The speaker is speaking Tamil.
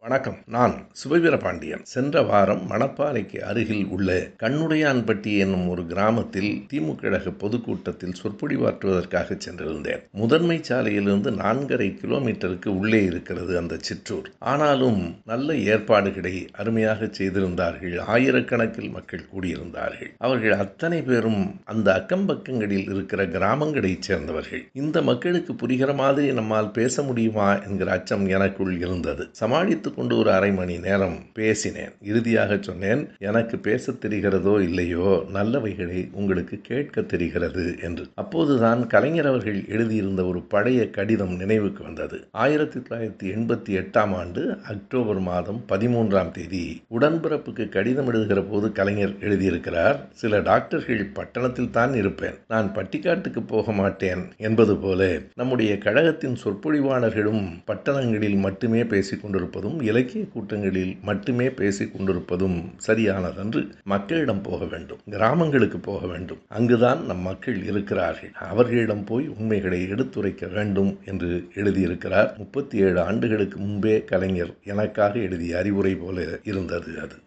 வணக்கம். நான் சுபவீரபாண்டியன். சென்ற வாரம் மணப்பாறைக்கு அருகில் உள்ள கண்ணுடையான்பட்டி என்னும் ஒரு கிராமத்தில் திமுக கழக பொதுக்கூட்டத்தில் சொற்பொழிவாற்றுவதற்காக சென்றிருந்தேன். முதன்மை சாலையிலிருந்து 4.5 கிலோமீட்டருக்கு உள்ளே இருக்கிறது அந்த சிற்றூர். ஆனாலும் நல்ல ஏற்பாடுகளை அருமையாக செய்திருந்தார்கள். ஆயிரக்கணக்கில் மக்கள் கூடியிருந்தார்கள். அவர்கள் அத்தனை பேரும் அந்த அக்கம்பக்கங்களில் இருக்கிற கிராமங்களைச் சேர்ந்தவர்கள். இந்த மக்களுக்கு புரிகிற மாதிரி நம்மால் பேச முடியுமா என்கிற அச்சம் எனக்குள் இருந்தது. சமாளித்து கொண்டு ஒரு அரை மணி நேரம் பேசினேன். இறுதியாக சொன்னேன், எனக்கு பேச தெரிகிறதோ இல்லையோ, நல்லவைகளை உங்களுக்கு கேட்க தெரிகிறது என்று. அப்போதுதான் கலைஞர் அவர்கள் எழுதியிருந்த ஒரு பழைய கடிதம் நினைவுக்கு வந்தது. 1988 ஆண்டு அக்டோபர் மாதம் 13ஆம் தேதி உடன்பிறப்புக்கு கடிதம் எழுதுகிற போது கலைஞர் எழுதியிருக்கிறார், சில டாக்டர்கள் பட்டணத்தில் தான் இருப்பேன், நான் பட்டிக்காட்டுக்கு போக மாட்டேன் என்பது போல நம்முடைய கழகத்தின் சொற்பொழிவாளர்களும் பட்டணங்களில் மட்டுமே பேசிக் கொண்டிருப்பதும் இலக்கிய கூட்டங்களில் மட்டுமே பேசிக் கொண்டிருப்பதும் சரியானதன்று. மக்களிடம் போக வேண்டும், கிராமங்களுக்கு போக வேண்டும். அங்குதான் நம் மக்கள் இருக்கிறார்கள். அவர்களிடம் போய் உண்மைகளை எடுத்துரைக்க வேண்டும் என்று எழுதியிருக்கிறார். 37 ஆண்டுகளுக்கு முன்பே கலைஞர் எனக்காக எழுதிய அறிவுரை போல இருந்தது அது.